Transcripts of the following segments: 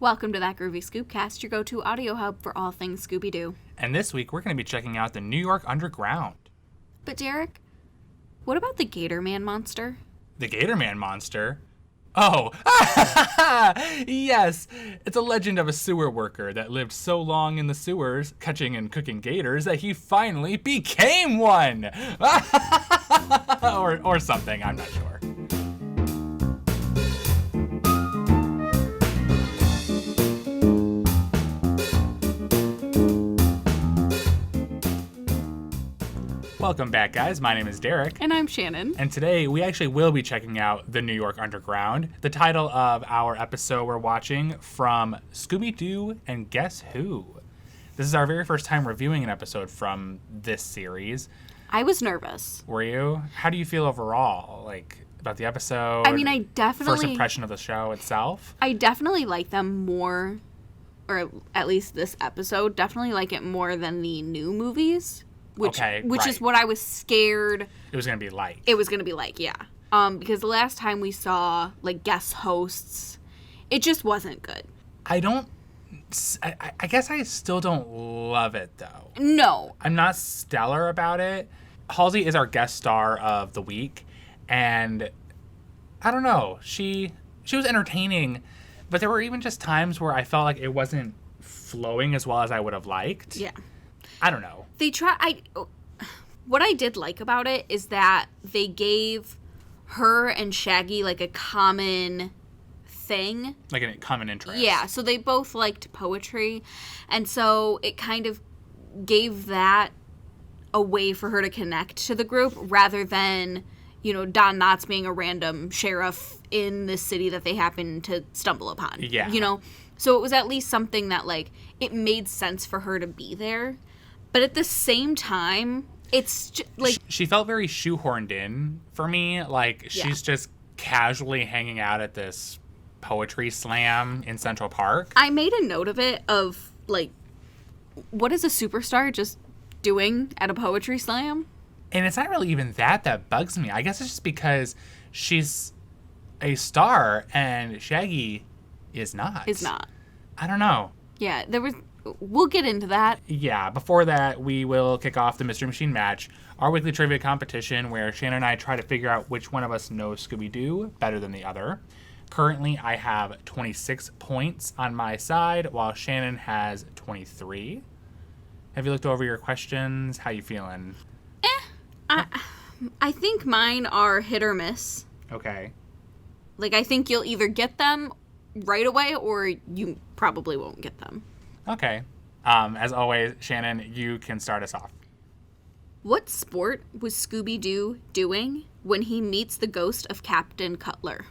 Welcome to that Groovy Scoobcast, your go-to audio hub for all things Scooby-Doo. And this week, we're going to be checking out the New York Underground. But Derek, what about the Gator Man monster? The Gator Man monster? Oh, yes. It's a legend of a sewer worker that lived so long in the sewers, catching and cooking gators, that he finally became one. or something, I'm not sure. Welcome back, guys. My name is Derek. And I'm Shannon. And today we actually will be checking out the New York Underground, the title of our episode we're watching from Scooby-Doo and Guess Who. This is our very first time reviewing an episode from this series. I was nervous. Were you? How do you feel overall, about the episode? I mean, I definitely... First impression of the show itself? I definitely like them more, or at least this episode, definitely like it more than the new movies. Which is what I was scared it was going to be like. It was going to be like, yeah. Because the last time we saw, guest hosts, it just wasn't good. I guess I still don't love it, though. No. I'm not stellar about it. Halsey is our guest star of the week, and I don't know. She was entertaining, but there were even just times where I felt like it wasn't flowing as well as I would have liked. Yeah. I don't know. What I did like about it is that they gave her and Shaggy a common thing. Like a common interest. Yeah, so they both liked poetry, and so it kind of gave that a way for her to connect to the group rather than, Don Knotts being a random sheriff in the city that they happen to stumble upon. Yeah. So it was at least something that, it made sense for her to be there. But at the same time, it's just, she felt very shoehorned in for me. She's just casually hanging out at this poetry slam in Central Park. I made a note of it of, what is a superstar just doing at a poetry slam? And it's not really even that bugs me. I guess it's just because she's a star and Shaggy is not. Is not. I don't know. Yeah, we'll get into that. Yeah, before that, we will kick off the Mystery Machine match, our weekly trivia competition where Shannon and I try to figure out which one of us knows Scooby-Doo better than the other. Currently, I have 26 points on my side, while Shannon has 23. Have you looked over your questions? How you feeling? I think mine are hit or miss. Okay. I think you'll either get them right away or you probably won't get them. Okay. As always, Shannon, you can start us off. What sport was Scooby-Doo doing when he meets the ghost of Captain Cutler?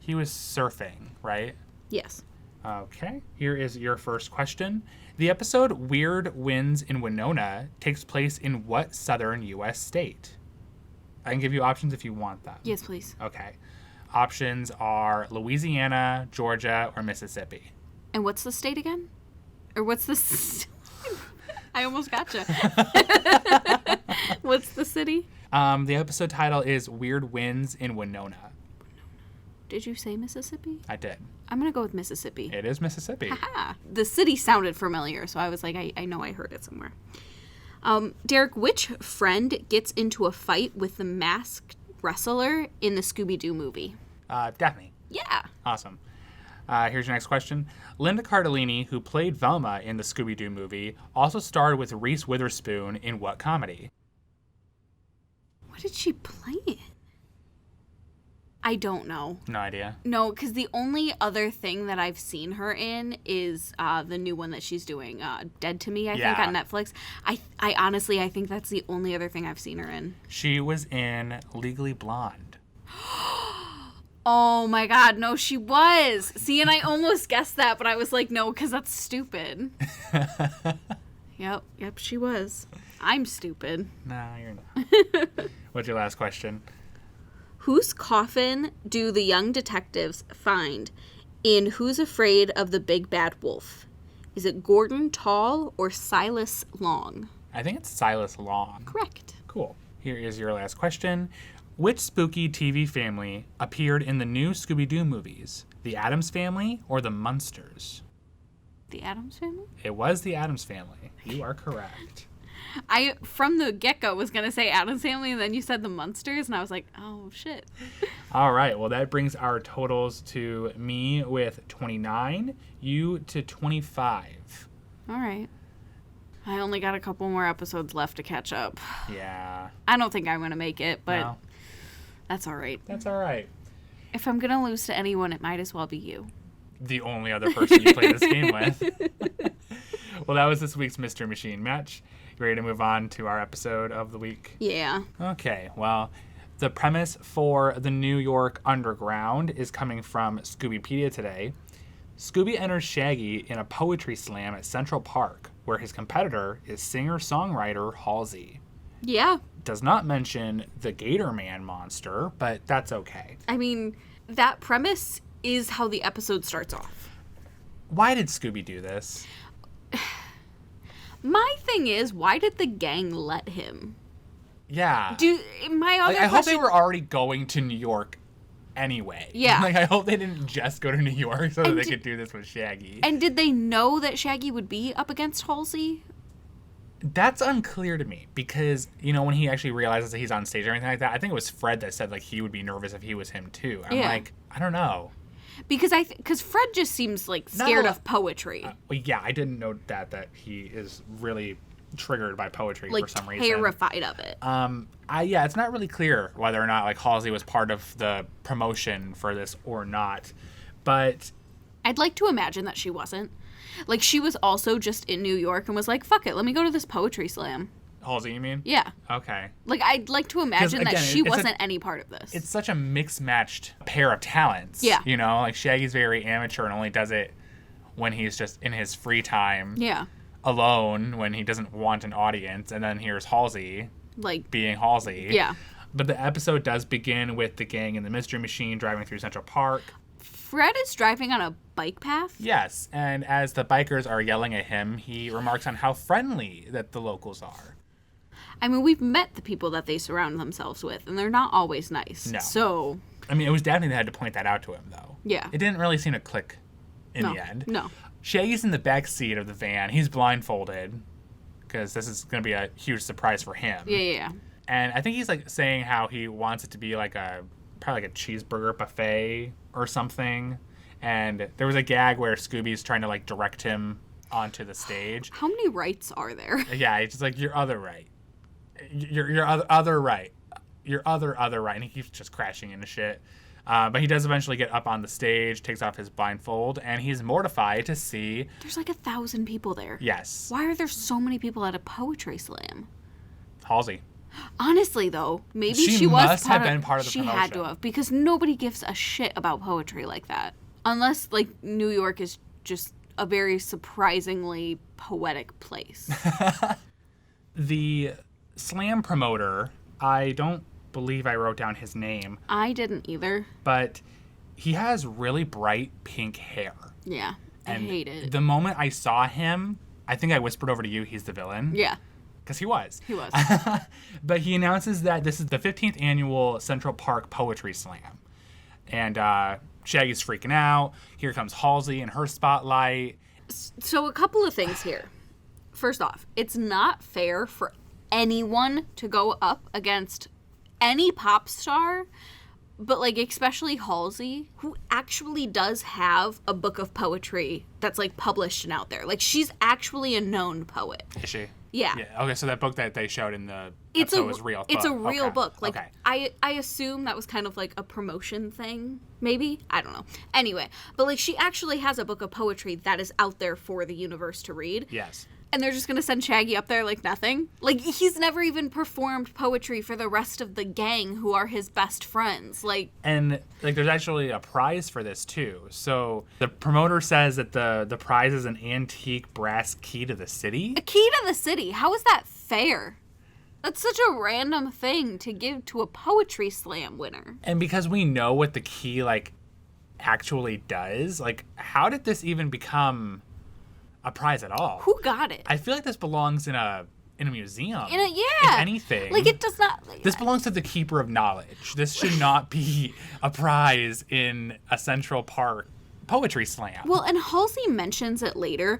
He was surfing, right? Yes. Okay. Here is your first question. The episode Weird Winds in Winona takes place in what southern U.S. state? I can give you options if you want them. Yes, please. Okay. Options are Louisiana, Georgia, or Mississippi. And what's the state again? Or what's the... I almost gotcha. What's the city? The episode title is Weird Winds in Winona. Did you say Mississippi? I did. I'm going to go with Mississippi. It is Mississippi. Ha-ha. The city sounded familiar, so I was like, I know I heard it somewhere. Derek, which friend gets into a fight with the masked wrestler in the Scooby-Doo movie? Daphne. Yeah. Awesome. Here's your next question. Linda Cardellini, who played Velma in the Scooby-Doo movie, also starred with Reese Witherspoon in what comedy? What did she play in? I don't know. No idea. No, because the only other thing that I've seen her in is the new one that she's doing, Dead to Me, I think, on Netflix. I honestly, I think that's the only other thing I've seen her in. She was in Legally Blonde. Oh my God, no, she was. See, and I almost guessed that, but I was like, no, because that's stupid. Yep, she was. I'm stupid. No, you're not. What's your last question? Whose coffin do the young detectives find in Who's Afraid of the Big Bad Wolf? Is it Gordon Tall or Silas Long? I think it's Silas Long. Correct. Cool. Here is your last question. Which spooky TV family appeared in the new Scooby-Doo movies? The Addams Family or the Munsters? The Addams Family? It was the Addams Family. You are correct. I, from the get-go, was going to say Addams Family, and then you said the Munsters, and I was like, oh, shit. All right. Well, that brings our totals to me with 29, you to 25. All right. I only got a couple more episodes left to catch up. Yeah. I don't think I'm going to make it, but No. that's all right. That's all right. If I'm going to lose to anyone, it might as well be you. The only other person you play this game with. Well, that was this week's Mystery Machine match. You ready to move on to our episode of the week? Yeah. Okay, well, the premise for the New York Underground is coming from Scoobypedia today. Scooby enters Shaggy in a poetry slam at Central Park, where his competitor is singer-songwriter Halsey. Yeah. Does not mention the Gator Man monster, but that's okay. I mean, that premise is how the episode starts off. Why did Scooby do this? My thing is, why did the gang let him? Yeah. I hope they were already going to New York anyway. Yeah. I hope they didn't just go to New York so that they could do this with Shaggy. And did they know that Shaggy would be up against Halsey? That's unclear to me because, when he actually realizes that he's on stage or anything like that, I think it was Fred that said, he would be nervous if he was him too. I'm like, I don't know. Because Fred just seems, scared of poetry. Yeah, I didn't know that he is really triggered by poetry for some reason. Terrified of it. It's not really clear whether or not, Halsey was part of the promotion for this or not. But I'd like to imagine that she wasn't. She was also just in New York and was like, fuck it, let me go to this poetry slam. Halsey, you mean? Yeah. Okay. I'd like to imagine that she wasn't any part of this. It's such a mixed-matched pair of talents. Yeah. Shaggy's very amateur and only does it when he's just in his free time. Yeah. Alone, when he doesn't want an audience. And then here's Halsey. Being Halsey. Yeah. But the episode does begin with the gang in the Mystery Machine driving through Central Park. Fred is driving on a bike path? Yes, and as the bikers are yelling at him, he remarks on how friendly that the locals are. I mean, we've met the people that they surround themselves with, and they're not always nice. No. So... I mean, it was Daphne that had to point that out to him, though. Yeah. It didn't really seem to click in the end. No. Shaggy's in the back seat of the van. He's blindfolded, because this is going to be a huge surprise for him. Yeah. And I think he's, saying how he wants it to be probably a cheeseburger buffet or something. And there was a gag where Scooby's trying to direct him onto the stage. How many rights are there? Yeah, it's just your other right. Your other right. Your other right. And he keeps just crashing into shit. But he does eventually get up on the stage, takes off his blindfold, and he's mortified to see... There's 1,000 people there. Yes. Why are there so many people at a poetry slam? Halsey. Honestly, though, maybe she must have been part of the promotion. She had to have, because nobody gives a shit about poetry like that. Unless, New York is just a very surprisingly poetic place. The slam promoter, I don't believe I wrote down his name. I didn't either. But he has really bright pink hair. Yeah, I hate it. The moment I saw him, I think I whispered over to you, he's the villain. Yeah. Because he was. He was. But he announces that this is the 15th annual Central Park Poetry Slam. And Shaggy's freaking out. Here comes Halsey in her spotlight. So a couple of things here. First off, it's not fair for anyone to go up against any pop star, but especially Halsey, who actually does have a book of poetry that's published and out there. She's actually a known poet. Is she? Yeah. Okay, so that book that they showed in the episode was real. It's a real book. Okay. I assume that was kind of a promotion thing, maybe? I don't know. Anyway, but she actually has a book of poetry that is out there for the universe to read. Yes. And they're just going to send Shaggy up there nothing? He's never even performed poetry for the rest of the gang who are his best friends. And, there's actually a prize for this, too. So the promoter says that the prize is an antique brass key to the city. A key to the city? How is that fair? That's such a random thing to give to a poetry slam winner. And because we know what the key, actually does, how did this even become... a prize at all? Who got it? I feel like this belongs in a museum. Yeah. If anything. It does not. This belongs to the keeper of knowledge. This should not be a prize in a Central Park poetry slam. Well, and Halsey mentions it later,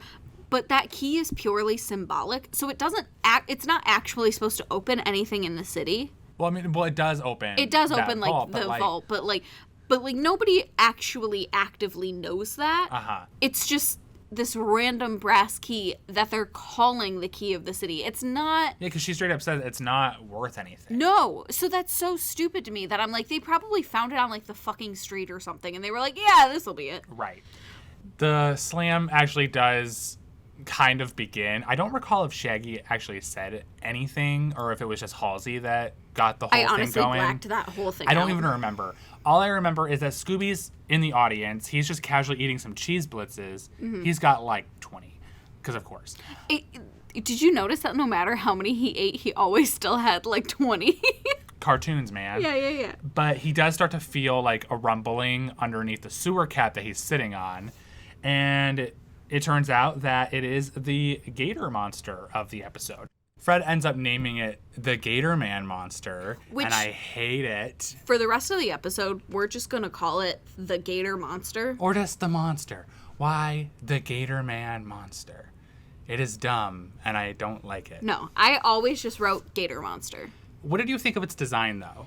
but that key is purely symbolic, so it doesn't it's not actually supposed to open anything in the city. Well, I mean, it does open. It does open vault, the vault, but nobody actually actively knows that. It's just this random brass key that they're calling the key of the city. It's not... Yeah, because she straight up says it's not worth anything. No. So that's so stupid to me that I'm like, they probably found it on, like, the fucking street or something, and they were like, yeah, this'll be it. Right. The slam actually does kind of begin. I don't recall if Shaggy actually said anything or if it was just Halsey that got the whole thing going. I honestly blacked that whole thing I don't even remember. All I remember is that Scooby's in the audience. He's just casually eating some cheese blitzes. Mm-hmm. He's got like 20, because of course. Did you notice that no matter how many he ate, he always still had like 20? Cartoons, man. Yeah. But he does start to feel like a rumbling underneath the sewer cap that he's sitting on. And it turns out that it is the gator monster of the episode. Fred ends up naming it the Gator Man monster, and I hate it. For the rest of the episode, we're just going to call it the Gator Monster. Or just the monster. Why the Gator Man monster? It is dumb, and I don't like it. No, I always just wrote Gator Monster. What did you think of its design, though?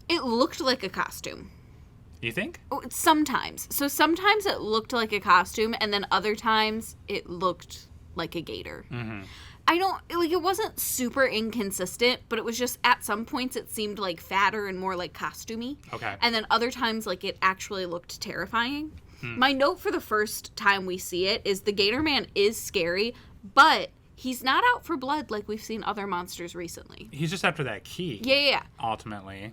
It looked like a costume. You think? Sometimes. So sometimes it looked like a costume, and then other times it looked like a gator. Mm-hmm. It wasn't super inconsistent, but it was just at some points it seemed like fatter and more like costumey. Okay. And then other times, like, it actually looked terrifying. My note for the first time we see it is the Gator Man is scary, but he's not out for blood like we've seen other monsters recently. He's just after that key. Yeah. Ultimately.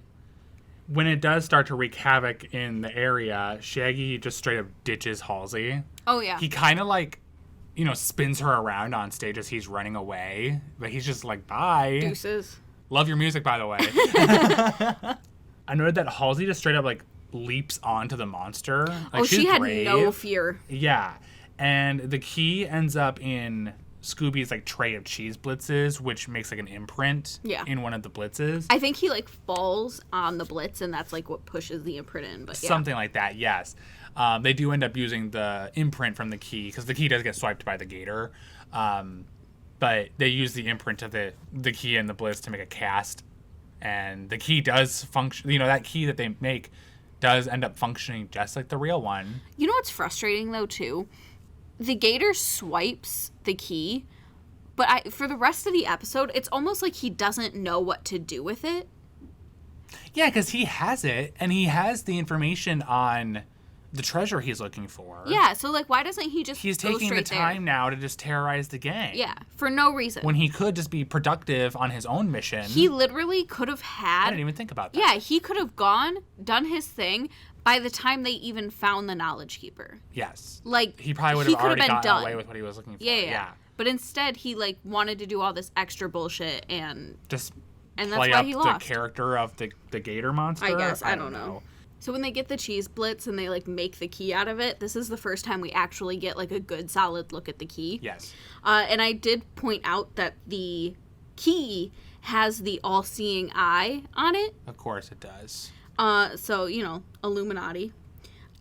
When it does start to wreak havoc in the area, Shaggy just straight up ditches Halsey. Oh, yeah. He kind of like... spins her around on stage as he's running away. But he's just like, bye. Deuces. Love your music, by the way. I noted that Halsey just straight up, like, leaps onto the monster. Like, she had no fear. Yeah. And the key ends up in Scooby's, like, tray of cheese blitzes, which makes, like, an imprint in one of the blitzes. I think he, like, falls on the blitz, and that's, like, what pushes the imprint in. But Something like that, yes. They do end up using the imprint from the key because the key does get swiped by the gator. But they use the imprint of the key and the blitz to make a cast. And the key does function. That key that they make does end up functioning just like the real one. You know what's frustrating, though, too? The gator swipes the key, but for the rest of the episode, it's almost like he doesn't know what to do with it. Yeah, because he has it, and he has the information on the treasure he's looking for. Yeah, so, like, why doesn't he just He's taking the time now to just terrorize the gang. Yeah, for no reason. When he could just be productive on his own mission. He literally could have had... I didn't even think about that. Yeah, he could have gone, done his thing by the time they even found the Knowledge Keeper. Yes. Like, he probably would have already gotten away with what he was looking for. Yeah. But instead, he, like, wanted to do all this extra bullshit and... Just and play that's why up he the lost. Character of the gator monster? I guess. I don't know. So when they get the cheese blitz and they, like, make the key out of it, this is the first time we actually get, like, a good solid look at the key. Yes. And I did point out that the key has the all-seeing eye on it. Of course it does. So, Illuminati.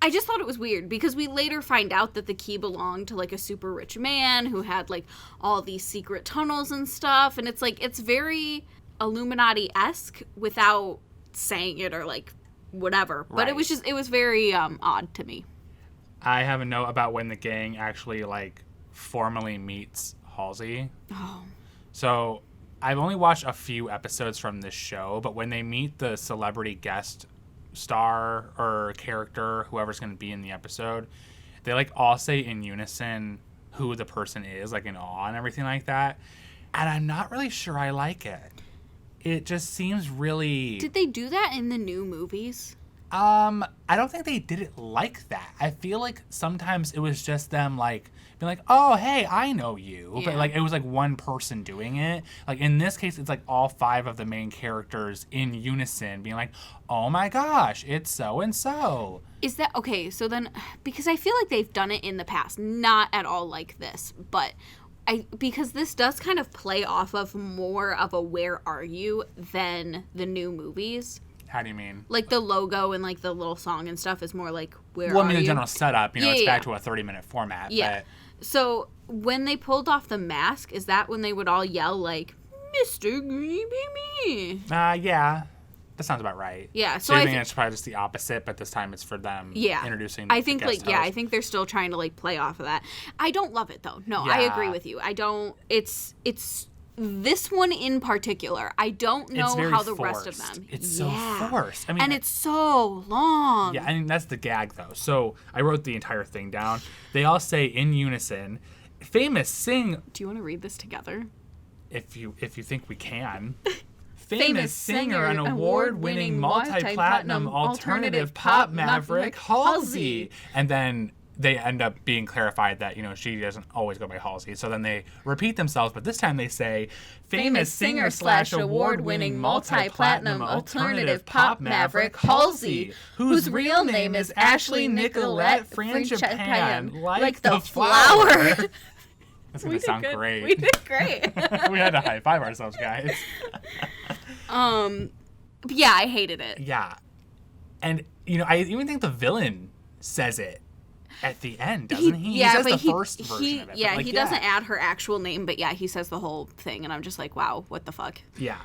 I just thought it was weird because we later find out that the key belonged to, like, a super rich man who had, like, all these secret tunnels and stuff. And it's, like, it's very Illuminati-esque without saying it or, like, whatever. But it was very odd to me. I have a note about when the gang actually, like, formally meets Halsey. Oh. So I've only watched a few episodes from this show, but when they meet the celebrity guest star or character, whoever's going to be in the episode, they, like, all say in unison who the person is, like, in awe and everything like that. And I'm not really sure I like it. It just seems really... Did they do that in the new movies? I don't think they did it like that. I feel like sometimes it was just them, like, being like, oh, hey, I know you. Yeah. But, like, it was, like, one person doing it. Like, in this case, it's, like, all 5 of the main characters in unison being like, oh, my gosh, it's so-and-so. Is that... Okay, so then... Because I feel like they've done it in the past. Not at all like this, but... because this does kind of play off of more of a where are you than the new movies. How do you mean? Like the logo and like the little song and stuff is more like where Well, I are mean, the you? general setup, Yeah, it's yeah, back yeah. to a 30-minute format. Yeah. So when they pulled off the mask, is that when they would all yell like, Mr. Greeby? Yeah. That sounds about right. Yeah, So I think it's probably just the opposite, but this time it's for them introducing I think the guest I host. think they're still trying to like play off of that. I don't love it though. No, I agree with you. I don't it's this one in particular. I don't know how the rest of them. It's so forced. I mean, and it's so long. Yeah, I mean that's the gag though. So I wrote the entire thing down. They all say in unison, "Famous sing." Do you want to read this together? If you think we can. Famous singer and award-winning multi-platinum alternative pop maverick Halsey. And then they end up being clarified that, she doesn't always go by Halsey. So then they repeat themselves, but this time they say, famous singer / award-winning multi-platinum alternative pop maverick Halsey, whose real name is Ashley Nicolette Frangipan, like the flower. That's going to sound great. We did great. We had to high-five ourselves, guys. But yeah, I hated it. Yeah. And, I even think the villain says it at the end, doesn't he? Yeah, he says but the first version of it. Yeah, he doesn't add her actual name, but yeah, he says the whole thing, and I'm just like, wow, what the fuck? Yeah.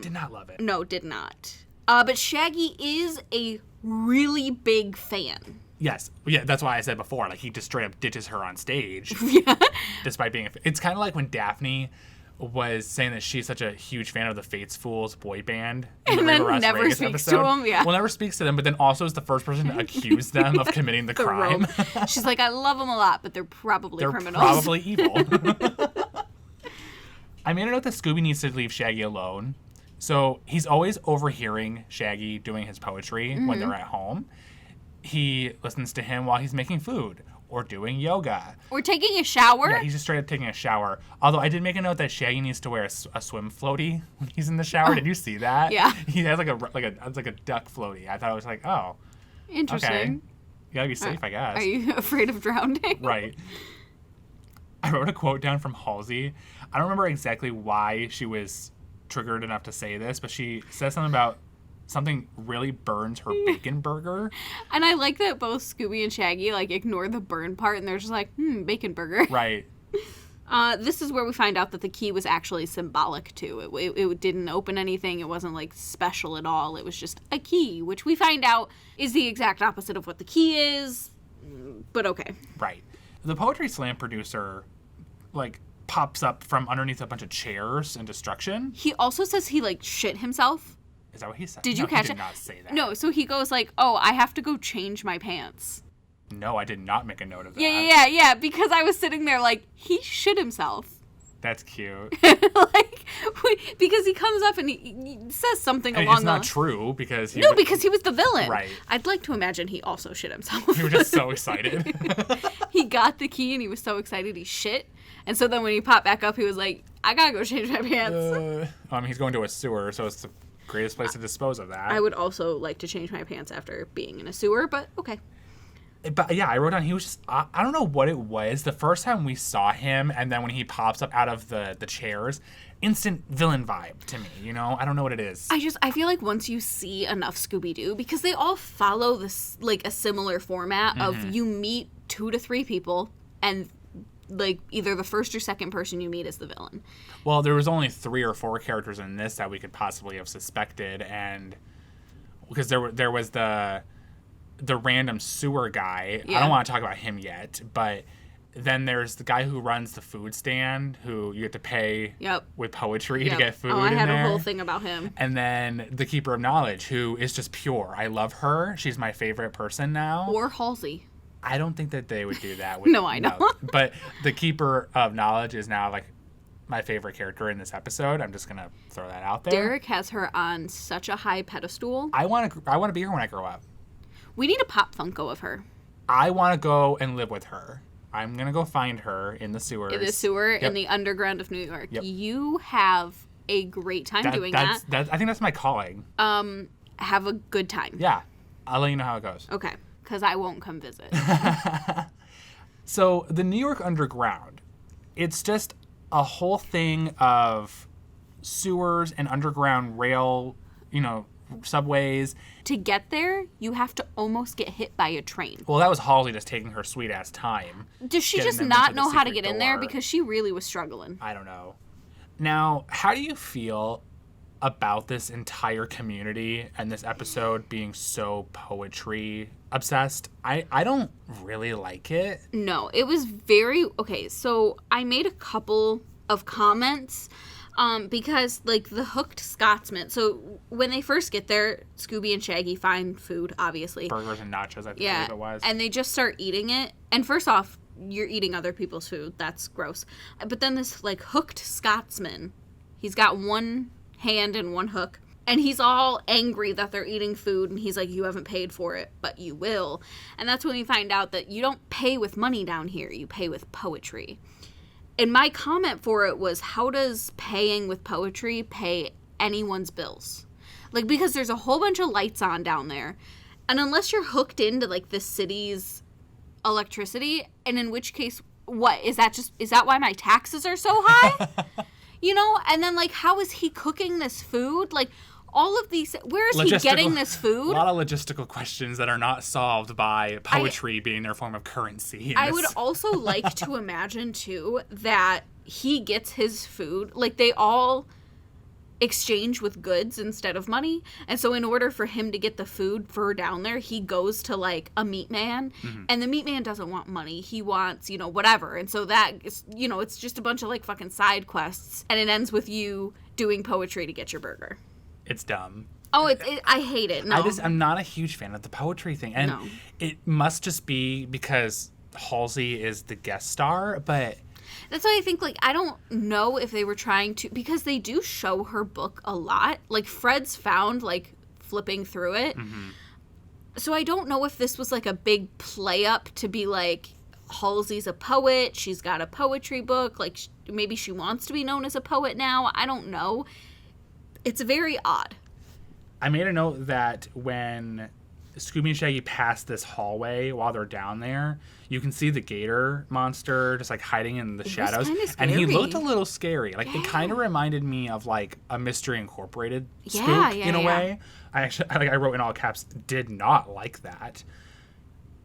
Did not love it. No, did not. But Shaggy is a really big fan. Yes. Yeah, that's why I said before, like, he just straight up ditches her on stage. Yeah. Despite being it's kind of like when Daphne was saying that she's such a huge fan of the Fates Fools boy band. And then never speaks to them, yeah. Well, never speaks to them, but then also is the first person to accuse them of committing the crime. She's like, I love them a lot, but they're probably criminals. They're probably evil. I made a note that Scooby needs to leave Shaggy alone. So he's always overhearing Shaggy doing his poetry when they're at home. He listens to him while he's making food or doing yoga. Or taking a shower. Yeah, he's just straight up taking a shower. Although I did make a note that Shaggy needs to wear a swim floaty when he's in the shower. Did you see that? Yeah. He has like a duck floaty. I thought it was like, oh, interesting. Okay. You gotta be safe, I guess. Are you afraid of drowning? Right. I wrote a quote down from Halsey. I don't remember exactly why she was triggered enough to say this, but she says something about something really burns her bacon burger. And I like that both Scooby and Shaggy like ignore the burn part and they're just like, bacon burger. Right. This is where we find out that the key was actually symbolic too. It didn't open anything. It wasn't like special at all. It was just a key, which we find out is the exact opposite of what the key is. But okay. Right. The Poetry Slam producer like pops up from underneath a bunch of chairs and destruction. He also says he like shit himself. Is that what he said? Did you catch it? He did not say that. No, so he goes like, "Oh, I have to go change my pants." No, I did not make a note of that. Yeah, because I was sitting there like, he shit himself. That's cute. Because he comes up and he says something along the... It's not true because he... because he was the villain. Right. I'd like to imagine he also shit himself. He was just so excited. He got the key and he was so excited he shit. And so then when he popped back up, he was like, I gotta go change my pants. He's going to a sewer, so it's the greatest place to dispose of that. I would also like to change my pants after being in a sewer, but okay. But yeah, I wrote down he was just, I don't know what it was. The first time we saw him, and then when he pops up out of the chairs, instant villain vibe to me, I don't know what it is. I feel like once you see enough Scooby-Doo, because they all follow this, like, a similar format of you meet 2 to 3 people, and, like, either the first or second person you meet is the villain. Well, there was only 3 or 4 characters in this that we could possibly have suspected, and because there was the random sewer guy. Yeah. I don't want to talk about him yet, but then there's the guy who runs the food stand who you have to pay with poetry to get food in there. Oh, I had a whole thing about him. And then the Keeper of Knowledge, who is just pure. I love her. She's my favorite person now. Or Halsey. I don't think that they would do that. With, no, I know. But the Keeper of Knowledge is now like my favorite character in this episode. I'm just gonna throw that out there. Derek has her on such a high pedestal. I want to be her when I grow up. We need a pop Funko of her. I want to go and live with her. I'm going to go find her in the sewers. In the sewer, in the underground of New York. Yep. You have a great time doing that. I think that's my calling. Have a good time. Yeah. I'll let you know how it goes. Okay. Because I won't come visit. So the New York Underground, it's just a whole thing of sewers and underground subways. To get there, you have to almost get hit by a train. Well, that was Halsey just taking her sweet-ass time. Does she getting just them not into the know how to secret get in there? door. Because she really was struggling. I don't know. Now, how do you feel about this entire community and this episode being so poetry obsessed? I don't really like it. No, it was very... Okay, so I made a couple of comments because, like, the hooked Scotsman... So when they first get there, Scooby and Shaggy find food, obviously. Burgers and nachos, I think it was. And they just start eating it. And first off, you're eating other people's food. That's gross. But then this, like, hooked Scotsman, he's got one hand and one hook, and he's all angry that they're eating food, and he's like, you haven't paid for it, but you will. And that's when we find out that you don't pay with money down here, you pay with poetry. And my comment for it was, how does paying with poetry pay anyone's bills? Like, because there's a whole bunch of lights on down there, and unless you're hooked into, like, the city's electricity, and in which case, what is that why my taxes are so high? You know, and then, like, how is he cooking this food? Like, all of these, where is he getting this food? A lot of logistical questions that are not solved by poetry being their form of currency. I would also like to imagine, too, that he gets his food, like, they all exchange with goods instead of money. And so in order for him to get the food for down there, he goes to, like, a meat man. Mm-hmm. And the meat man doesn't want money. He wants, you know, whatever. And so that is, you know, it's just a bunch of, like, fucking side quests. And it ends with you doing poetry to get your burger. It's dumb. Oh, I hate it. No. I'm not a huge fan of the poetry thing. And it must just be because Halsey is the guest star, but... That's why I think, like, I don't know if they were trying to, because they do show her book a lot. Like, Fred's found, like, flipping through it. Mm-hmm. So I don't know if this was, like, a big play up to be, like, Halsey's a poet, she's got a poetry book, like, maybe she wants to be known as a poet now. I don't know. It's very odd. I made a note that when Scooby and Shaggy pass this hallway while they're down there, you can see the gator monster just, like, hiding in the shadows. And he looked a little scary. Like, it kind of reminded me of, like, a Mystery Incorporated spook in a way. I wrote in all caps, did not like that.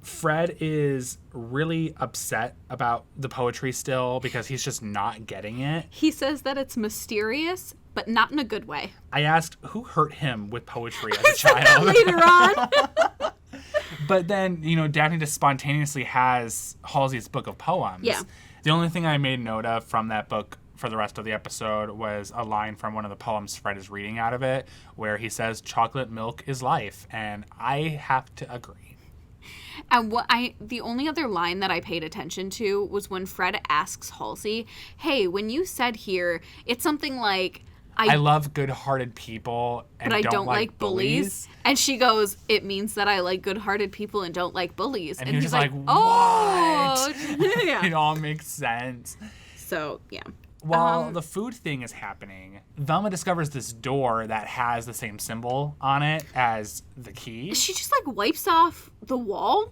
Fred is really upset about the poetry still because he's just not getting it. He says that it's mysterious, but not in a good way. I asked who hurt him with poetry as a child. Later on. But then, you know, Daphne just spontaneously has Halsey's book of poems. Yeah. The only thing I made note of from that book for the rest of the episode was a line from one of the poems Fred is reading out of it, where he says, "Chocolate milk is life," and I have to agree. And the only other line that I paid attention to was when Fred asks Halsey, "Hey, when you said here, it's something like, I love good-hearted people and but I don't like bullies." And she goes, "It means that I like good-hearted people and don't like bullies." And he's just like, what? Oh! Yeah. It all makes sense. So, yeah. While the food thing is happening, Velma discovers this door that has the same symbol on it as the key. She just, like, wipes off the wall?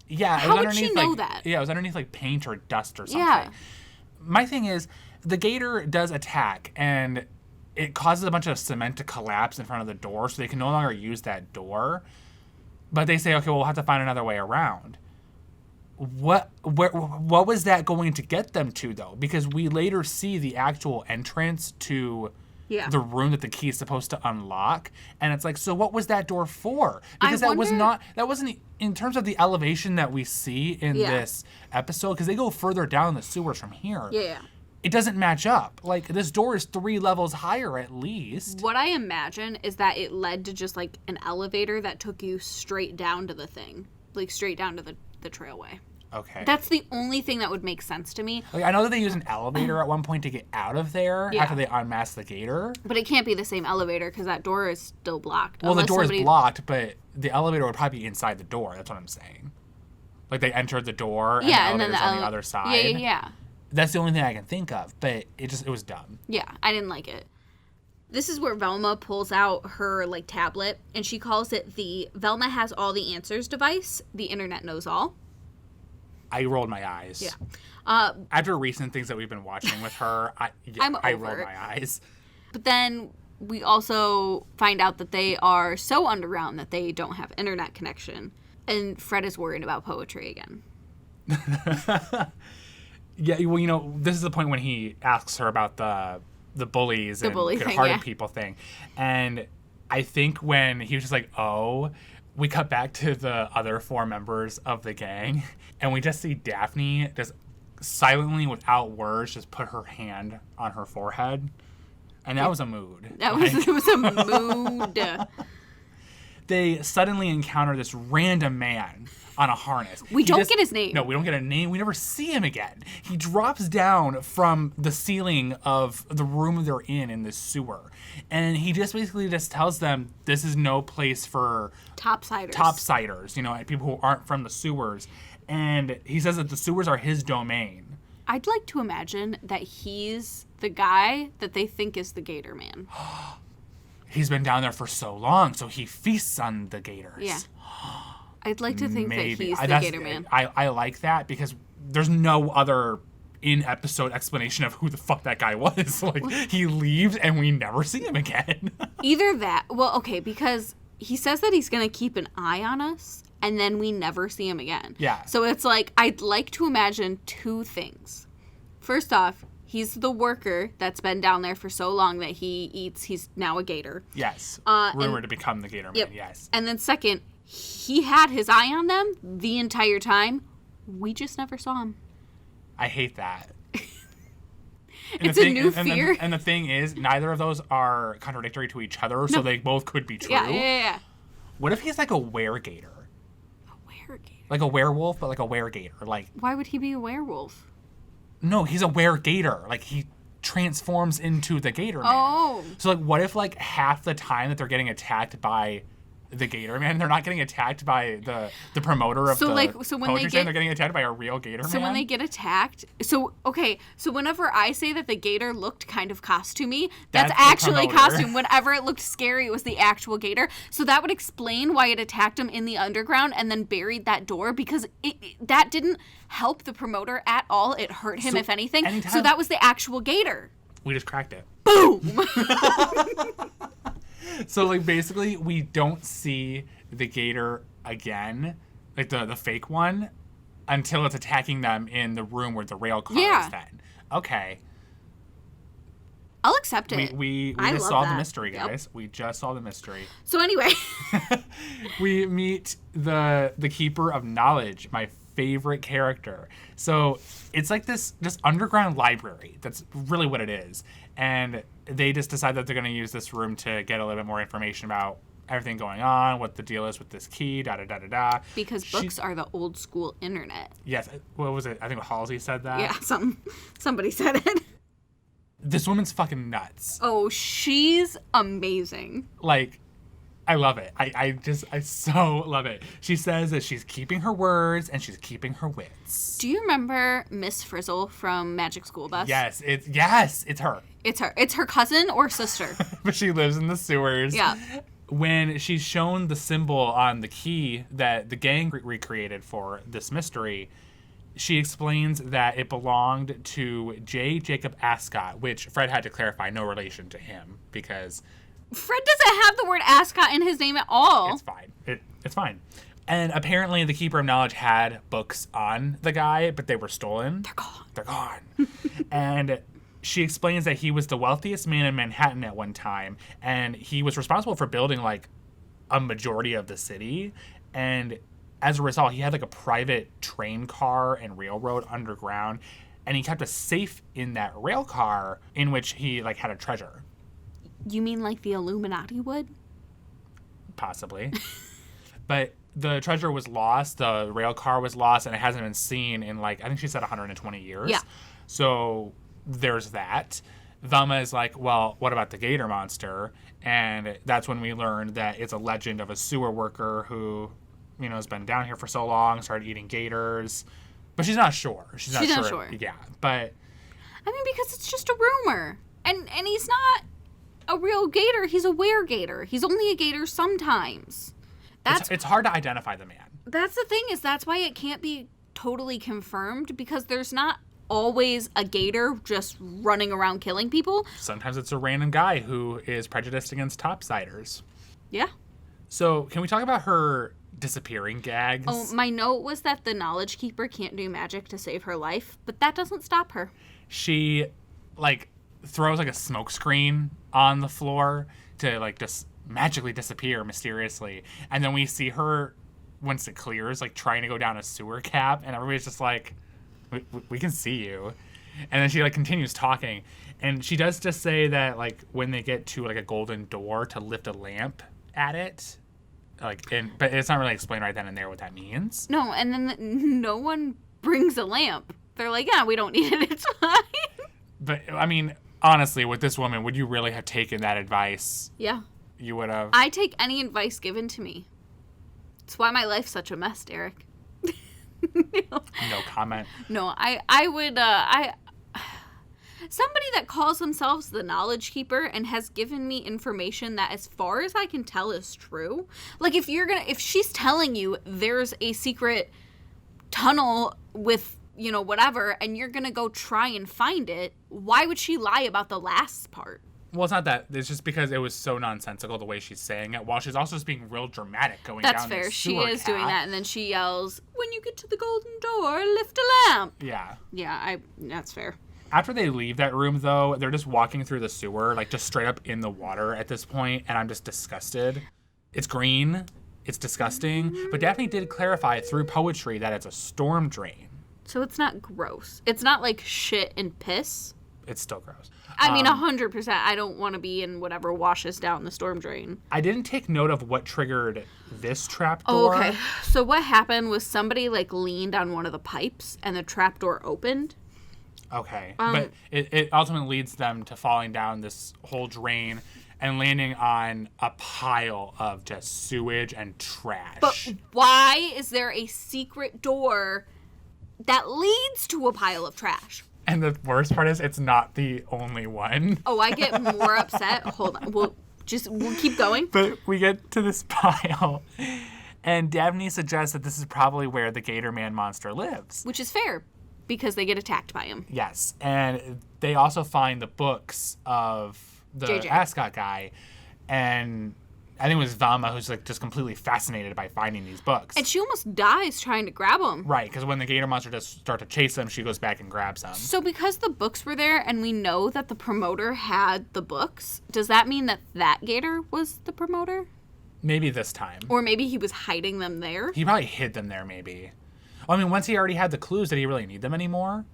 Yeah. How would she know that? Yeah, it was underneath, like, paint or dust or something. Yeah. My thing is, the gator does attack, and it causes a bunch of cement to collapse in front of the door, so they can no longer use that door. But they say, okay, well, we'll have to find another way around. What was that going to get them to, though? Because we later see the actual entrance to the room that the key is supposed to unlock, and it's like, so what was that door for? Because that wasn't in terms of the elevation that we see in this episode, because they go further down the sewers from here. Yeah. It doesn't match up. Like, this door is 3 levels higher at least. What I imagine is that it led to just, like, an elevator that took you straight down to the thing. Like, straight down to the trailway. Okay. That's the only thing that would make sense to me. Like, I know that they use an elevator at one point to get out of there after they unmask the gator. But it can't be the same elevator because that door is still blocked. Well, the door is blocked, but the elevator would probably be inside the door. That's what I'm saying. Like, they entered the door and the elevator's on the other side. Yeah. That's the only thing I can think of, but it was dumb. Yeah, I didn't like it. This is where Velma pulls out her, like, tablet, and she calls it the Velma Has All the Answers device. The internet knows all. I rolled my eyes. Yeah. After recent things that we've been watching with her, I rolled my eyes. But then we also find out that they are so underground that they don't have internet connection. And Fred is worried about poetry again. Yeah, well, this is the point when he asks her about the bullies and good-hearted people thing. And I think when he was just like, oh, we cut back to the other 4 members of the gang, and we just see Daphne just silently, without words, just put her hand on her forehead. And that was a mood. It was a mood. They suddenly encounter this random man on a harness. We don't get his name. No, we don't get a name. We never see him again. He drops down from the ceiling of the room they're in this sewer. And he just basically just tells them this is no place for topsiders, people who aren't from the sewers. And he says that the sewers are his domain. I'd like to imagine that he's the guy that they think is the Gator Man. He's been down there for so long, so he feasts on the gators. Yeah. I'd like to think that he's the Gator Man. I like that because there's no other in-episode explanation of who the fuck that guy was. He leaves and we never see him again. Either that. Well, okay, because he says that he's going to keep an eye on us, and then we never see him again. Yeah. So it's like, I'd like to imagine 2 things. First off, he's the worker that's been down there for so long that he's now a gator. Yes. Rumored to become the Gator Man, yep. Yes. And then second, he had his eye on them the entire time. We just never saw him. I hate that. It's a new fear. And the thing is, neither of those are contradictory to each other, so they both could be true. Yeah. What if he's like a weregator? A weregator? Like a werewolf, but like a weregator. Why would he be a werewolf? No, he's a weregator. He transforms into the Gator Man. Oh. So, what if, half the time that they're getting attacked by the Gator Man, they're not getting attacked by the promoter of the poetry slam, they're getting attacked by a real Gator Man? So when they get attacked... So whenever I say that the Gator looked kind of costumey, that's actually costume. Whenever it looked scary, it was the actual Gator. So that would explain why it attacked him in the underground and then buried that door, because that didn't help the promoter at all. It hurt him, if anything. So that was the actual Gator. We just cracked it. Boom! So, basically, we don't see the Gator again, the fake one, until it's attacking them in the room where the rail car is then. Okay. I'll accept it. We just solved the mystery, guys. Yep. We just solved the mystery. So anyway. We meet the Keeper of Knowledge, my favorite character. So it's like this underground library. That's really what it is. And they just decide that they're going to use this room to get a little bit more information about everything going on, what the deal is with this key, da-da-da-da-da. Because books are the old school internet. Yes. What was it? I think Halsey said that. Yeah, somebody said it. This woman's fucking nuts. Oh, she's amazing. I love it. I so love it. She says that she's keeping her words and she's keeping her wits. Do you remember Miss Frizzle from Magic School Bus? Yes, it's her. It's her. It's her cousin or sister. But she lives in the sewers. Yeah. When she's shown the symbol on the key that the gang recreated for this mystery, she explains that it belonged to J. Jacob Ascot, which Fred had to clarify, no relation to him, because... Fred doesn't have the word Ascot in his name at all. It's fine. It's fine. And apparently the Keeper of Knowledge had books on the guy, but they were stolen. They're gone. And she explains that he was the wealthiest man in Manhattan at one time, and he was responsible for building, a majority of the city. And as a result, he had, a private train car and railroad underground, and he kept a safe in that rail car in which he, had a treasure. You mean like the Illuminati would? Possibly. But the treasure was lost, the rail car was lost, and it hasn't been seen in, I think she said 120 years. Yeah. So there's that. Velma is like, well, what about the Gator monster? And that's when we learned that it's a legend of a sewer worker who, has been down here for so long, started eating gators. But she's not sure. She's not sure. Yeah, but... because it's just a rumor. And he's not a real gator. He's a were-gator. He's only a gator sometimes. It's hard to identify the man. That's the thing, is that's why it can't be totally confirmed, because there's not always a gator just running around killing people. Sometimes it's a random guy who is prejudiced against topsiders. Yeah. So can we talk about her disappearing gags? Oh, my note was that the Knowledge Keeper can't do magic to save her life, but that doesn't stop her. She, like, throws, like, a smoke screen on the floor to, like, just magically disappear mysteriously. And then we see her, once it clears, like, trying to go down a sewer cap, and everybody's just like, we can see you. And then she, like, continues talking. And she does just say that, like, when they get to, like, a golden door, to lift a lamp at it. Like, but it's not really explained right then and there what that means. No, and then no one brings a lamp. They're like, yeah, we don't need it. It's fine. But, I mean, honestly, with this woman, would you really have taken that advice? Yeah. You would have? I take any advice given to me. It's why my life's such a mess, Derek. No comment. No, I would, somebody that calls themselves the Knowledge Keeper and has given me information that, as far as I can tell, is true. Like, if she's telling you there's a secret tunnel with, you know, whatever, and you're gonna go try and find it, why would she lie about the last part? Well, it's not that. It's just because it was so nonsensical the way she's saying it, while she's also just being real dramatic going down. That's fair. This She sewer is cap. doing that, and then she yells, "When you get to the golden door, lift a lamp." Yeah. Yeah, that's fair. After they leave that room, though, they're just walking through the sewer, like just straight up in the water at this point, and I'm just disgusted. It's green. It's disgusting. But Daphne did clarify through poetry that it's a storm drain. So it's not gross. It's not like shit and piss. It's still gross. I mean, 100%. I don't want to be in whatever washes down the storm drain. I didn't take note of what triggered this trapdoor. Oh, okay. So what happened was somebody, like, leaned on one of the pipes, and the trapdoor opened. Okay. But it ultimately leads them to falling down this whole drain and landing on a pile of just sewage and trash. But why is there a secret door that leads to a pile of trash? And the worst part is it's not the only one. Oh, I get more upset. Hold on. We'll keep going. But we get to this pile, and Daphne suggests that this is probably where the Gator Man monster lives. Which is fair, because they get attacked by him. Yes, and they also find the books of the JJ. ascot guy, and I think it was Velma who's like just completely fascinated by finding these books. And she almost dies trying to grab them. Right, because when the Gator monster does start to chase them, she goes back and grabs them. So because the books were there and we know that the promoter had the books, does that mean that Gator was the promoter? Maybe this time. Or maybe he was hiding them there? He probably hid them there, maybe. I mean, once he already had the clues, did he really need them anymore?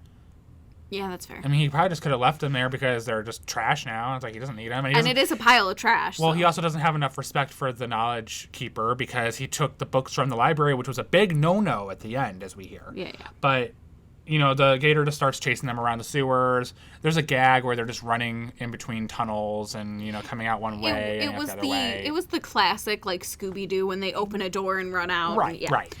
Yeah, that's fair. I mean, he probably just could have left them there because they're just trash now. It's like he doesn't need them. And it is a pile of trash. Well, so. he also doesn't have enough respect for the Knowledge Keeper because he took the books from the library, which was a big no-no at the end, as we hear. Yeah. But, you know, the Gator just starts chasing them around the sewers. There's a gag where they're just running in between tunnels and, you know, coming out one way and the other way. It was the classic, like, Scooby-Doo when they open a door and run out. Right, and, yeah. right.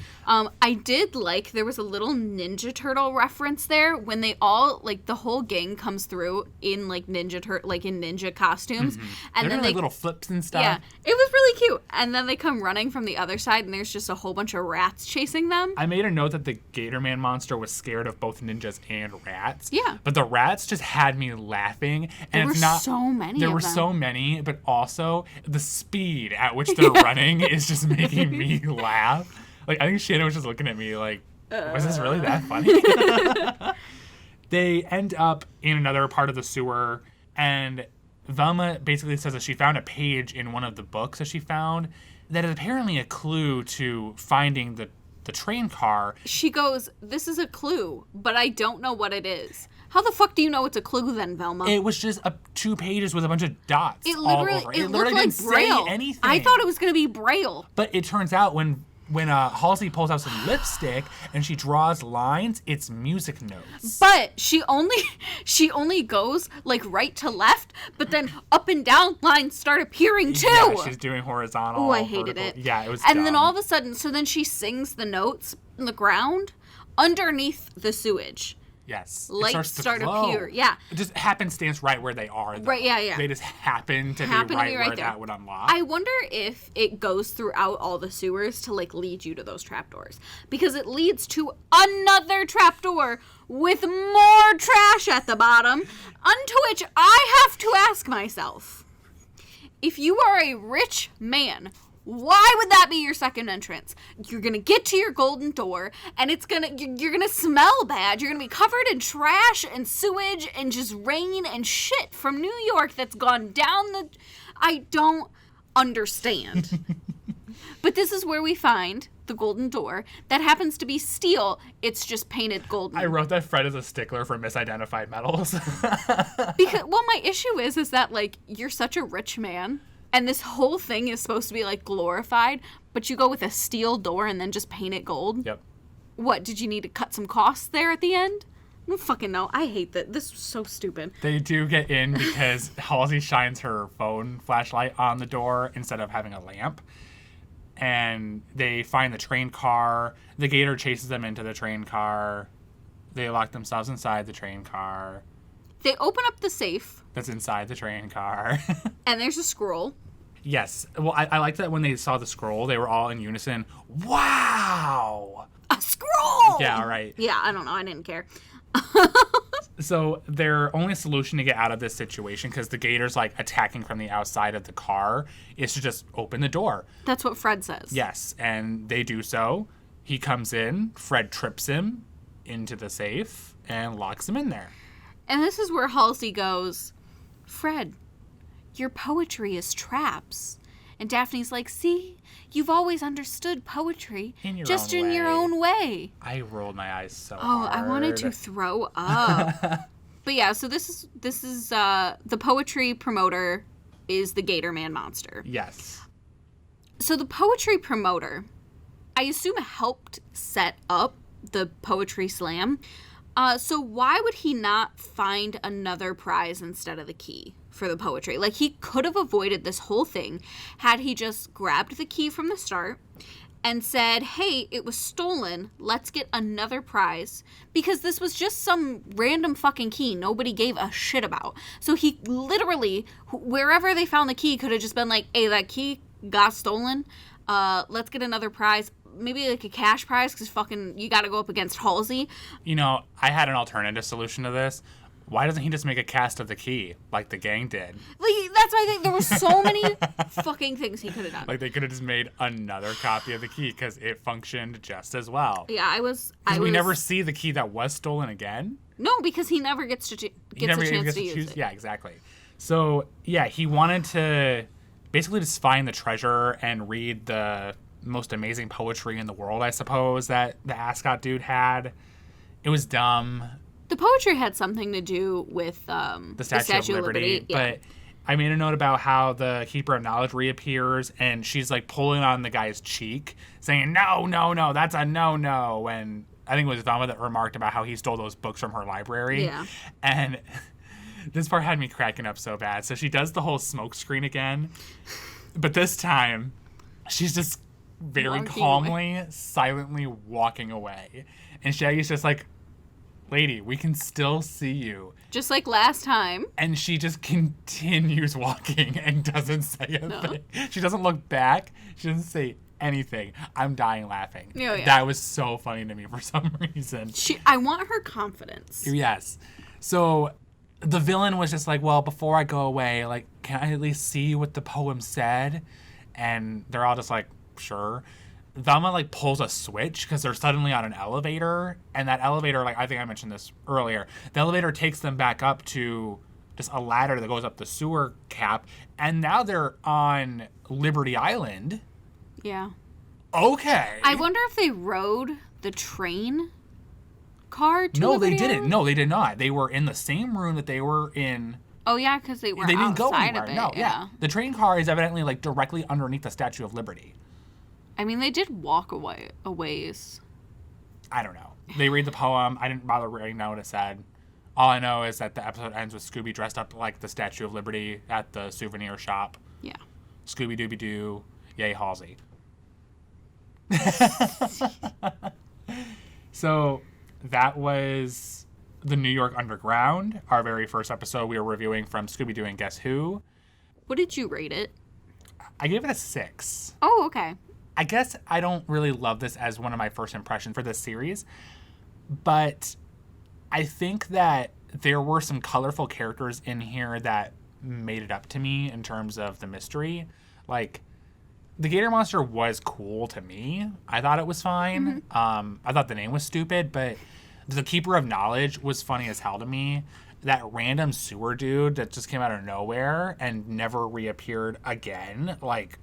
I did like, there was a little Ninja Turtle reference there when they all, like, the whole gang comes through in, like, ninja costumes. Mm-hmm. And then like little flips and stuff. Yeah, it was really cute. And then they come running from the other side and there's just a whole bunch of rats chasing them. I made a note that the Gator Man monster was scared of both ninjas and rats. Yeah. But the rats just had me laughing. And There were so many There of were them. so many, but also the speed at which they're running is just making me laugh. Like, I think Shannon was just looking at me like, was this really that funny? They end up in another part of the sewer, and Velma basically says that she found a page in one of the books that she found that is apparently a clue to finding the train car. She goes, "This is a clue, but I don't know what it is." How the fuck do you know it's a clue then, Velma? It was just 2 pages with a bunch of dots It all literally, over. it literally looked like didn't Braille. say anything. I thought it was going to be Braille. But it turns out when Halsey pulls out some lipstick and she draws lines, it's music notes. But she only goes like right to left, but then up and down lines start appearing too. Yeah, she's doing horizontal. Oh, I hated vertical. it. Yeah, it was And dumb. then all of a sudden, so then she sings the notes in the ground underneath the sewage. Yes. Lights start to glow. appear. Yeah. It just happenstance right where they are. Though. Right, yeah. They just happen to be right where that would unlock. I wonder if it goes throughout all the sewers to, like, lead you to those trapdoors. Because it leads to another trapdoor with more trash at the bottom, unto which I have to ask myself, if you are a rich man, why would that be your second entrance? You're going to get to your golden door, and you're going to smell bad. You're going to be covered in trash and sewage and just rain and shit from New York that's gone down the... I don't understand. But this is where we find the golden door that happens to be steel. It's just painted golden. I wrote that Fred is a stickler for misidentified metals. Because, well, my issue is that, like, you're such a rich man... And this whole thing is supposed to be, like, glorified, but you go with a steel door and then just paint it gold? Yep. What, did you need to cut some costs there at the end? I don't fucking know. I hate that. This is so stupid. They do get in because Halsey shines her phone flashlight on the door instead of having a lamp. And they find the train car. The gator chases them into the train car. They lock themselves inside the train car. They open up the safe. That's inside the train car. And there's a scroll. Yes. Well, I liked that when they saw the scroll, they were all in unison. Wow! A scroll! Yeah, right. Yeah, I don't know. I didn't care. So their only solution to get out of this situation, because the gator's, like, attacking from the outside of the car, is to just open the door. That's what Fred says. Yes, and they do so. He comes in. Fred trips him into the safe and locks him in there. And this is where Halsey goes, Fred, your poetry is traps. And Daphne's like, see, you've always understood poetry in your own way. I rolled my eyes so hard. Oh, I wanted to throw up. But yeah, so this is the poetry promoter is the Gator Man monster. Yes. So the poetry promoter, I assume, helped set up the poetry slam. So why would he not find another prize instead of the key for the poetry? Like, he could have avoided this whole thing had he just grabbed the key from the start and said, hey, it was stolen. Let's get another prize. Because this was just some random fucking key nobody gave a shit about. So he literally, wherever they found the key, could have just been like, hey, that key got stolen. Let's get another prize. Maybe like a cash prize, because fucking you got to go up against Halsey. You know, I had an alternative solution to this. Why doesn't he just make a cast of the key like the gang did? Like, that's my thing. There were so many fucking things he could have done. Like, they could have just made another copy of the key because it functioned just as well. Yeah, we never see the key that was stolen again. No, because he never gets a chance to use it. Yeah, exactly. So, yeah, he wanted to basically just find the treasure and read the most amazing poetry in the world, I suppose, that the ascot dude had. It was dumb. The poetry had something to do with the Statue of Liberty. Yeah. But I made a note about how the Keeper of Knowledge reappears, and she's, like, pulling on the guy's cheek, saying, no, that's a no. And I think it was Velma that remarked about how he stole those books from her library. Yeah. And this part had me cracking up so bad. So she does the whole smoke screen again, but this time she's just very calmly, silently walking away. And Shaggy's just like, lady, we can still see you. Just like last time. And she just continues walking and doesn't say anything. No. She doesn't look back. She doesn't say anything. I'm dying laughing. Oh, yeah. That was so funny to me for some reason. I want her confidence. Yes. So the villain was just like, well, before I go away, like, can I at least see what the poem said? And they're all just like, sure. Velma, like, pulls a switch because they're suddenly on an elevator, and that elevator, like, I think I mentioned this earlier, the elevator takes them back up to just a ladder that goes up the sewer cap, and now they're on Liberty Island. Yeah. Okay. I wonder if they rode the train car to No, Liberty they didn't. Island? No, they did not. They were in the same room that they were in. Oh, yeah, because they didn't go anywhere. of it. No, yeah. The train car is evidently, like, directly underneath the Statue of Liberty. I mean, they did walk a ways. I don't know. They read the poem. I didn't bother writing down what it said. All I know is that the episode ends with Scooby dressed up like the Statue of Liberty at the souvenir shop. Yeah. Scooby-Dooby-Doo. Yay, Halsey. So that was the New York Underground, our very first episode we were reviewing from Scooby-Doo and Guess Who. What did you rate it? I gave it a 6. Oh, okay. I guess I don't really love this as one of my first impressions for this series, but I think that there were some colorful characters in here that made it up to me in terms of the mystery. Like, the Gator Monster was cool to me. I thought it was fine. I thought the name was stupid, but the Keeper of Knowledge was funny as hell to me. That random sewer dude that just came out of nowhere and never reappeared again. Like,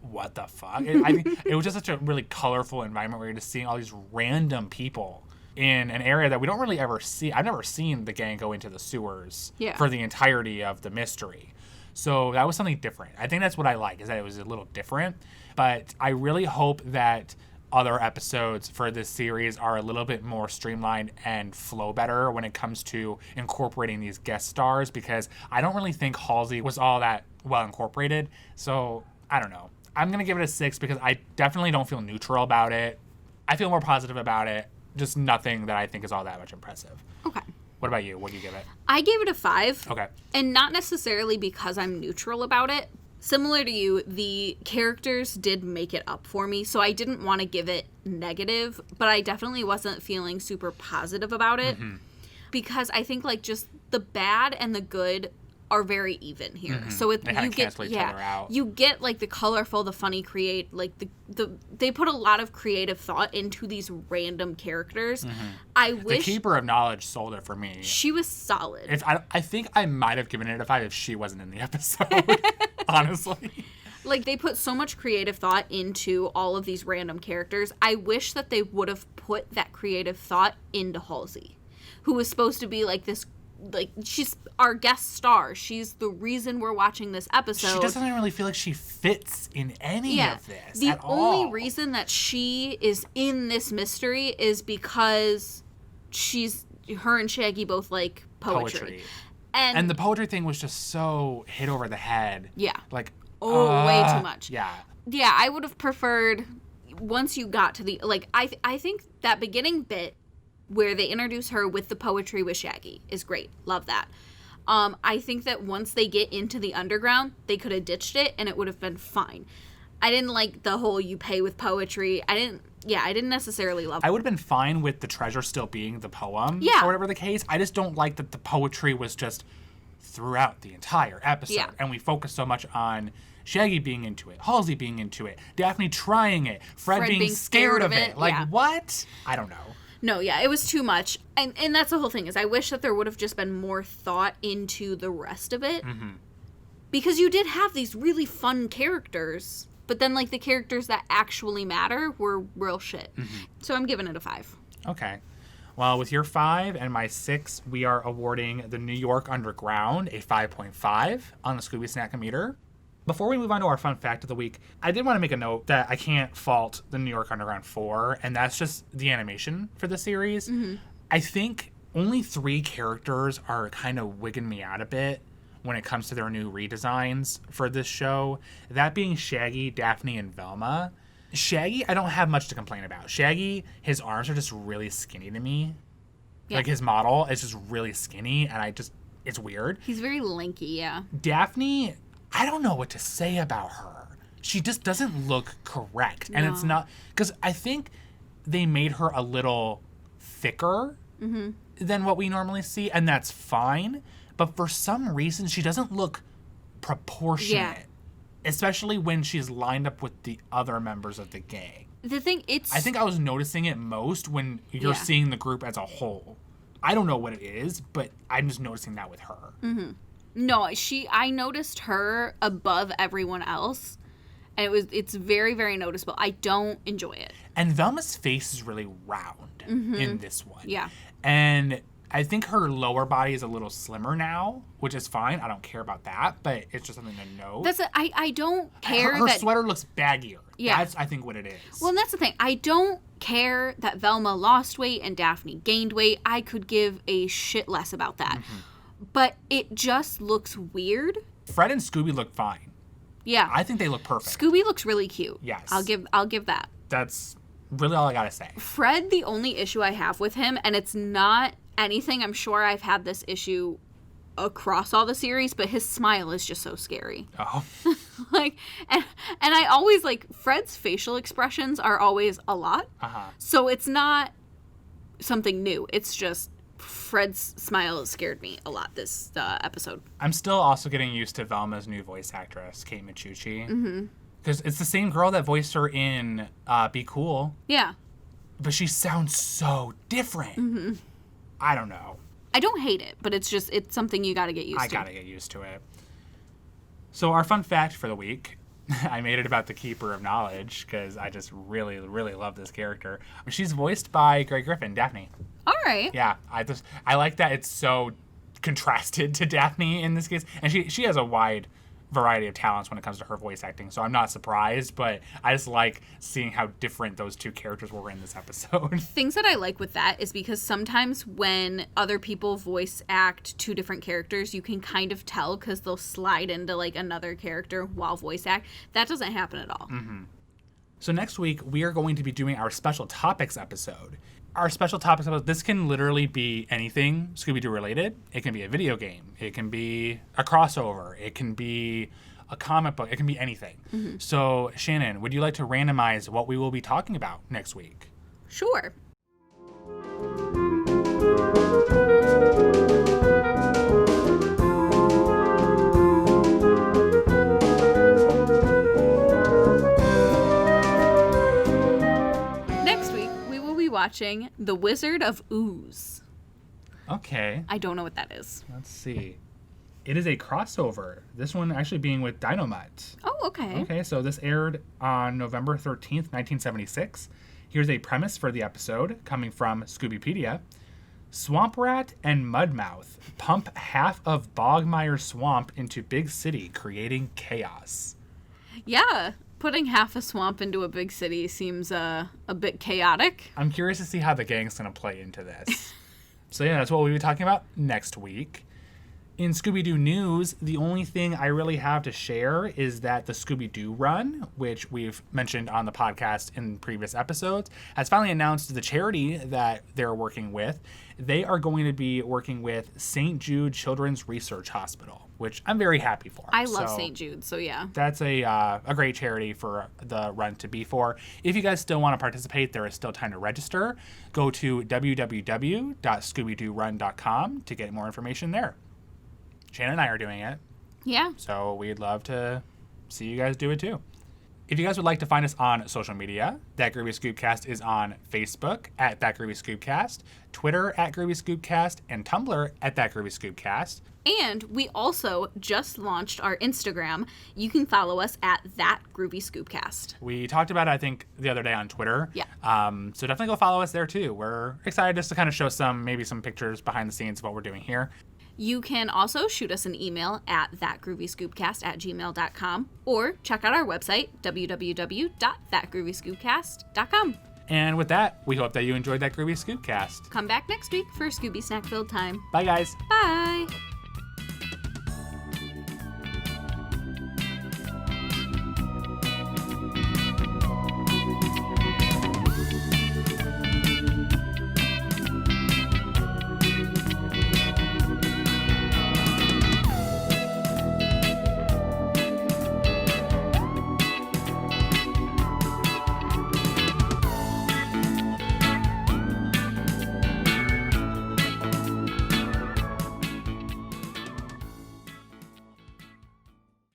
what the fuck? I think it was just such a really colorful environment where you're just seeing all these random people in an area that we don't really ever see. I've never seen the gang go into the sewers for the entirety of the mystery. So that was something different. I think that's what I like, is that it was a little different. But I really hope that other episodes for this series are a little bit more streamlined and flow better when it comes to incorporating these guest stars, because I don't really think Halsey was all that well incorporated. So I don't know. I'm going to give it a 6 because I definitely don't feel neutral about it. I feel more positive about it. Just nothing that I think is all that much impressive. Okay. What about you? What do you give it? I gave it a 5. Okay. And not necessarily because I'm neutral about it. Similar to you, the characters did make it up for me, so I didn't want to give it negative, but I definitely wasn't feeling super positive about it. Because I think, like, just the bad and the good are very even here. So it, they kind of cancel each other out. You get, like, the colorful, the funny like they put a lot of creative thought into these random characters. I wish the Keeper of Knowledge sold it for me. She was solid. If I think I might have given it a 5 if she wasn't in the episode. Honestly. Like, they put so much creative thought into all of these random characters. I wish that they would have put that creative thought into Halsey, who was supposed to be like this. Like, she's our guest star. She's the reason we're watching this episode. She doesn't really feel like she fits in any of this the at all. only reason that she is in this mystery is because her and Shaggy both like poetry. And the poetry thing was just so hit over the head. Yeah. Like, way too much. Yeah. Yeah, I would have preferred, once you got to the, like, I think that beginning bit where they introduce her with the poetry with Shaggy is great. Love that. I think that once they get into the underground, they could have ditched it and it would have been fine. I didn't like the whole you pay with poetry. I didn't necessarily love it. I would have been fine with the treasure still being the poem or whatever the case. I just don't like that the poetry was just throughout the entire episode. Yeah. And we focused so much on Shaggy being into it, Halsey being into it, Daphne trying it, Fred being scared of it. Like, what? I don't know. No, yeah, it was too much. And that's the whole thing, is I wish that there would have just been more thought into the rest of it. Because you did have these really fun characters, but then, like, the characters that actually matter were real shit. So I'm giving it a 5. Okay. Well, with your 5 and my 6, we are awarding the New York Underground a 5.5 on the Scooby Snackometer. Before we move on to our fun fact of the week, I did want to make a note that I can't fault the New York Underground 4, and that's just the animation for the series. I think only 3 characters are kind of wigging me out a bit when it comes to their new redesigns for this show. That being Shaggy, Daphne, and Velma. Shaggy, I don't have much to complain about. Shaggy, his arms are just really skinny to me. Like, his model is just really skinny, and it's weird. He's very lanky, yeah. Daphne, I don't know what to say about her. She just doesn't look correct. And it's not, because I think they made her a little thicker than what we normally see, and that's fine. But for some reason, she doesn't look proportionate. Especially when she's lined up with the other members of the gang. The thing, I think I was noticing it most when you're seeing the group as a whole. I don't know what it is, but I'm just noticing that with her. No, I noticed her above everyone else, and it's very, very noticeable. I don't enjoy it. And Velma's face is really round in this one. Yeah. And I think her lower body is a little slimmer now, which is fine. I don't care about that, but it's just something to note. I don't care her sweater looks baggier. Yeah. That's, I think, what it is. Well, and that's the thing. I don't care that Velma lost weight and Daphne gained weight. I could give a shit less about that. But it just looks weird. Fred and Scooby look fine. Yeah. I think they look perfect. Scooby looks really cute. Yes. I'll give that. That's really all I gotta say. Fred, the only issue I have with him, and it's not anything, I'm sure I've had this issue across all the series, but his smile is just so scary. Oh. Like, and I always, like, Fred's facial expressions are always a lot. So it's not something new. It's just Fred's smile scared me a lot this episode. I'm still also getting used to Velma's new voice actress, Kate Micucci. Because it's the same girl that voiced her in Be Cool. Yeah. But she sounds so different. I don't know. I don't hate it, but it's something you got to get used to. I got to get used to it. So our fun fact for the week, I made it about the Keeper of Knowledge because I just really, really love this character. She's voiced by Greg Griffin, Daphne. All right. Yeah, I like that it's so contrasted to Daphne in this case. And she has a wide variety of talents when it comes to her voice acting, so I'm not surprised, but I just like seeing how different those two characters were in this episode. Things that I like with that is because sometimes when other people voice act two different characters, you can kind of tell because they'll slide into like another character while voice act. That doesn't happen at all. So next week, we are going to be doing our special topics episode. Our special topics episode, this can literally be anything Scooby-Doo related. It can be a video game. It can be a crossover. It can be a comic book. It can be anything. So, Shannon, would you like to randomize what we will be talking about next week? Sure. Watching The Wizard of Ooze. Okay. I don't know what that is. Let's see. It is a crossover. This one actually being with Dynamite. Oh, okay. Okay, so this aired on November 13th, 1976. Here's a premise for the episode coming from Scoobypedia. Swamp Rat and Mudmouth pump half of Bogmire Swamp into Big City, creating chaos. Yeah. Putting half a swamp into a big city seems a bit chaotic. I'm curious to see how the gang's going to play into this. So yeah, that's what we'll be talking about next week. In Scooby-Doo news, the only thing I really have to share is that the Scooby-Doo run, which we've mentioned on the podcast in previous episodes, has finally announced the charity that they're working with. They are going to be working with St. Jude Children's Research Hospital, which I'm very happy for. I love St. Jude, so yeah. That's a great charity for the run to be for. If you guys still want to participate, there is still time to register. Go to www.scoobydoorun.com to get more information there. Shannon and I are doing it. Yeah. So we'd love to see you guys do it too. If you guys would like to find us on social media, That Groovy Scoobcast is on Facebook at That Groovy Scoobcast, Twitter at Groovy Scoobcast, and Tumblr at That Groovy Scoobcast. And we also just launched our Instagram. You can follow us at That Groovy Scoobcast. We talked about it, I think, the other day on Twitter. Yeah. So definitely go follow us there too. We're excited just to kind of show maybe some pictures behind the scenes of what we're doing here. You can also shoot us an email at thatgroovyscoopcast@gmail.com or check out our website, www.thatgroovyscoopcast.com. And with that, we hope that you enjoyed That Groovy Scoobcast. Come back next week for Scooby Snack Filled Time. Bye, guys. Bye.